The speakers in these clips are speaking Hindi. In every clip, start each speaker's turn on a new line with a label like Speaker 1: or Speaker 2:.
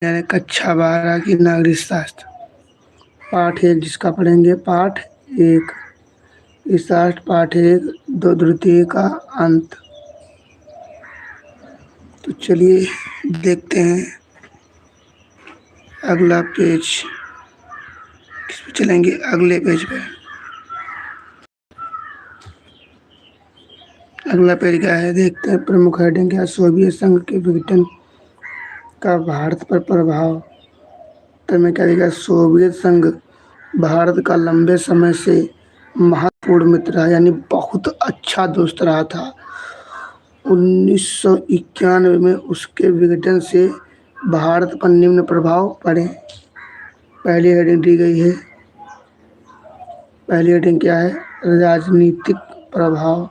Speaker 1: यानी कक्षा 12 की नागरिक शास्त्र पाठ 1 जिसका पढ़ेंगे पाठ 1 शास्त्र पाठ 1 दो द्वितीय का अंत। तो चलिए देखते हैं अगला पेज किस पे चलेंगे। अगले पेज पे अगला पेज क्या है देखते हैं। प्रमुख हेडिंग क्या? सोवियत संघ के विघटन का भारत पर प्रभाव। तो मैं क्या देखा, सोवियत संघ भारत का लंबे समय से महत्वपूर्ण मित्र रहा, यानी बहुत अच्छा दोस्त रहा था। 1991 में उसके विघटन से भारत पर निम्न प्रभाव पड़े। पहली हेडिंग दी गई है। पहली हेडिंग क्या है? राजनीतिक प्रभाव।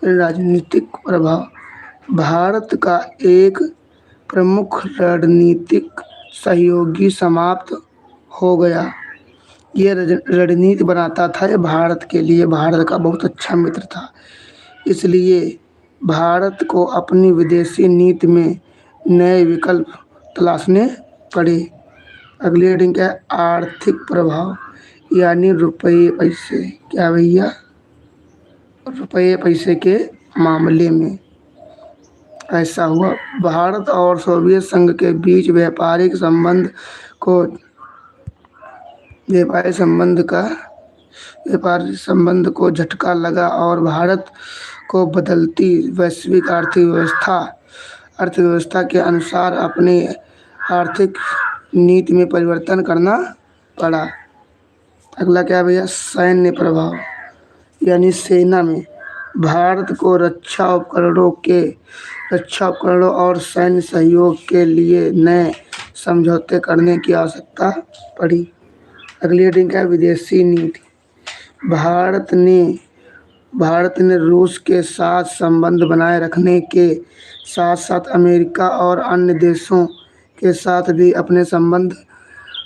Speaker 1: राजनीतिक प्रभाव भारत का एक प्रमुख रणनीतिक सहयोगी समाप्त हो गया। ये रणनीति बनाता था, ये भारत के लिए भारत का बहुत अच्छा मित्र था। इसलिए भारत को अपनी विदेशी नीति में नए विकल्प तलाशने पड़े। अगली हेडिंग क्या है? आर्थिक प्रभाव, यानी रुपये पैसे। क्या भैया? रुपये पैसे के मामले में ऐसा हुआ। भारत और सोवियत संघ के बीच व्यापारिक संबंध को झटका लगा और भारत को बदलती वैश्विक अर्थव्यवस्था के अनुसार अपनी आर्थिक नीति में परिवर्तन करना पड़ा। अगला क्या भैया? सैन्य प्रभाव, यानी सेना में भारत को रक्षा उपकरणों और सैन्य सहयोग के लिए नए समझौते करने की आवश्यकता पड़ी। अगली हेडिंग क्या है? विदेशी नीति। भारत ने रूस के साथ संबंध बनाए रखने के साथ साथ अमेरिका और अन्य देशों के साथ भी अपने संबंध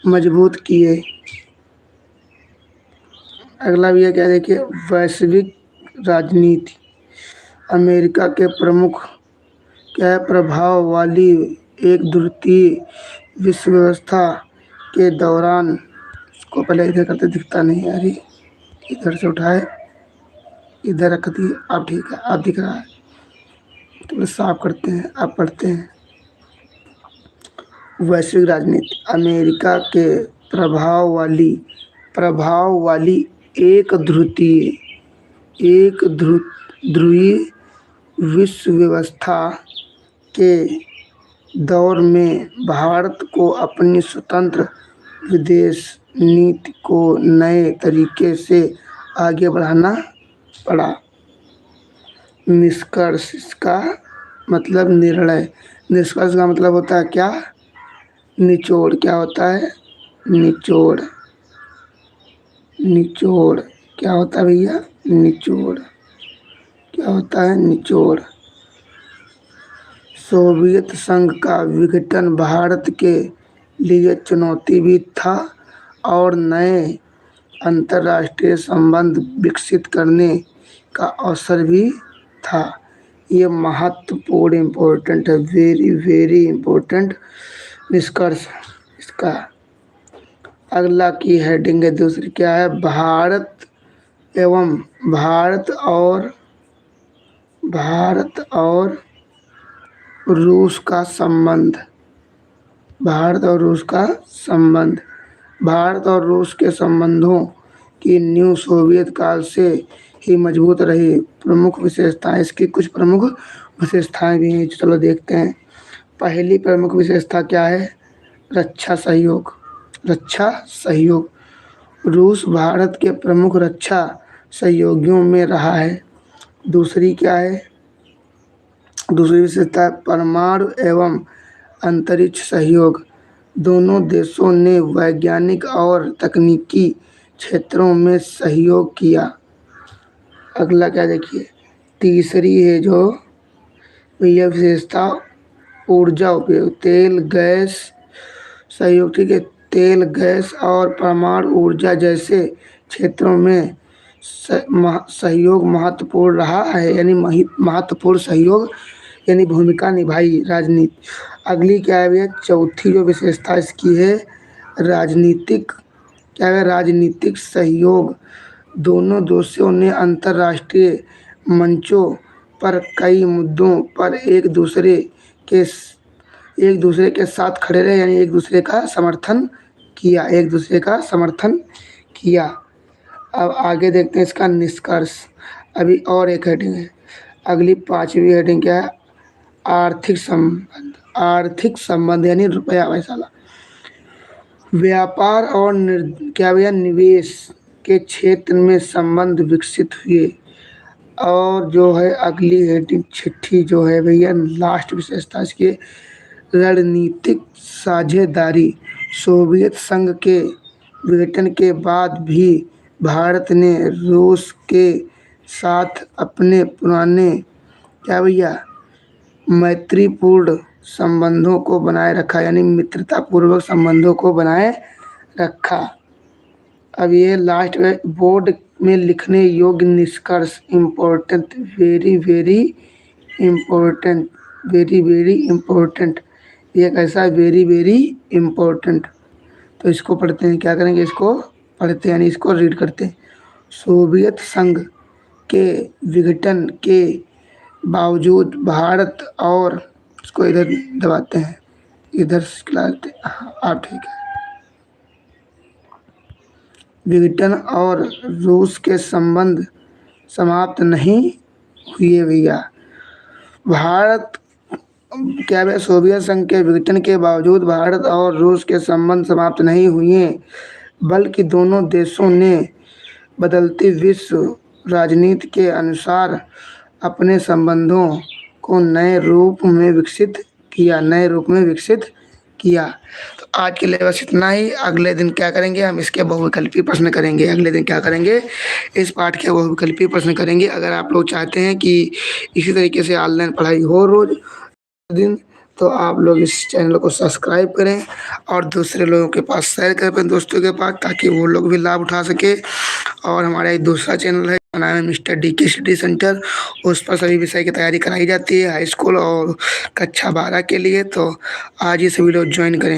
Speaker 1: मजबूत किए। अगला भी है क्या देखिए? वैश्विक राजनीति। अमेरिका के प्रमुख क्या है? प्रभाव वाली एक द्वितीय विश्व व्यवस्था के दौरान, इसको पहले इधर करते दिखता नहीं है, अरे इधर से उठाए इधर रख दिए। अब ठीक है, अब दिख रहा है। तो साफ करते हैं, अब पढ़ते हैं। वैश्विक राजनीति। अमेरिका के प्रभाव वाली एक ध्रुवीय विश्व व्यवस्था के दौर में भारत को अपनी स्वतंत्र विदेश नीति को नए तरीके से आगे बढ़ाना पड़ा। निष्कर्ष, इसका मतलब निर्णय। निष्कर्ष का मतलब होता है क्या? निचोड़। क्या होता है? निचोड़। क्या होता है भैया? निचोड़। क्या होता है? निचोड़। सोवियत संघ का विघटन भारत के लिए चुनौती भी था और नए अंतर्राष्ट्रीय संबंध विकसित करने का अवसर भी था। ये महत्वपूर्ण इम्पोर्टेंट है, वेरी वेरी इम्पोर्टेंट निष्कर्ष इसका। अगला की हेडिंग है दूसरी, क्या है? भारत और रूस का संबंध। भारत और रूस के संबंधों की नींव सोवियत काल से ही मजबूत रही। प्रमुख विशेषताएं, इसकी कुछ प्रमुख विशेषताएं भी हैं, चलो देखते हैं। पहली प्रमुख विशेषता क्या है? रक्षा सहयोग। रूस भारत के प्रमुख रक्षा सहयोगियों में रहा है। दूसरी क्या है? दूसरी विशेषता है परमाणु एवं अंतरिक्ष सहयोग। दोनों देशों ने वैज्ञानिक और तकनीकी क्षेत्रों में सहयोग किया। अगला क्या देखिए? तीसरी है जो यह विशेषता, ऊर्जा उपयोग। तेल गैस सहयोग, ठीक है। तेल गैस और परमाणु ऊर्जा जैसे क्षेत्रों में सहयोग महत्वपूर्ण रहा है, यानी महत्वपूर्ण सहयोग यानी भूमिका निभाई राजनीति। अगली क्या है भैया, चौथी जो विशेषता इसकी है, राजनीतिक क्या है, राजनीतिक सहयोग। दोनों देशों ने अंतर्राष्ट्रीय मंचों पर कई मुद्दों पर के एक दूसरे के साथ खड़े रहे, यानी एक दूसरे का समर्थन किया, एक दूसरे का समर्थन किया। अब आगे देखते हैं इसका निष्कर्ष। अभी और एक हेडिंग है, अगली पांचवी हेडिंग क्या है, आर्थिक संबंध। आर्थिक संबंध यानी रुपया पैसा, व्यापार और क्या भैया, निवेश के क्षेत्र में संबंध विकसित हुए। और जो है अगली हेडिंग छठी जो है भैया, लास्ट विशेषता इसकी, रणनीतिक साझेदारी। सोवियत संघ के विघटन के बाद भी भारत ने रूस के साथ अपने पुराने क्या भैया, मैत्रीपूर्ण संबंधों को बनाए रखा, यानी मित्रतापूर्वक संबंधों को बनाए रखा। अब ये लास्ट में बोर्ड में लिखने योग्य निष्कर्ष, important, very very important, very very important. ये कैसा है, वेरी वेरी इम्पोर्टेंट। तो इसको पढ़ते हैं, क्या करेंगे, इसको पढ़ते हैं यानी इसको रीड करते हैं। सोवियत संघ के विघटन के बावजूद भारत और, इसको इधर दबाते हैं, इधर खिलाते, आप ठीक है, विघटन और रूस के संबंध समाप्त नहीं हुए भैया। भारत क्या है, सोवियत संघ के विघटन के बावजूद भारत और रूस के संबंध समाप्त नहीं हुए, बल्कि दोनों देशों ने बदलती विश्व राजनीति के अनुसार अपने संबंधों को नए रूप में विकसित किया, नए रूप में विकसित किया। तो आज के लिए बस इतना ही। अगले दिन क्या करेंगे, हम इसके बहुविकल्पी प्रश्न करेंगे। अगले दिन क्या करेंगे, इस पाठ के बहुविकल्पी प्रश्न करेंगे। अगर आप लोग चाहते हैं कि इसी तरीके से ऑनलाइन पढ़ाई हो रोज दिन, तो आप लोग इस चैनल को सब्सक्राइब करें और दूसरे लोगों के पास शेयर करें, अपने दोस्तों के पास, ताकि वो लोग भी लाभ उठा सके। और हमारा एक दूसरा चैनल है, नाम है मिस्टर DK स्टडी सेंटर, उस पर सभी विषय की तैयारी कराई जाती है, हाई स्कूल और कक्षा 12 के लिए। तो आज ये सभी लोग ज्वाइन करें।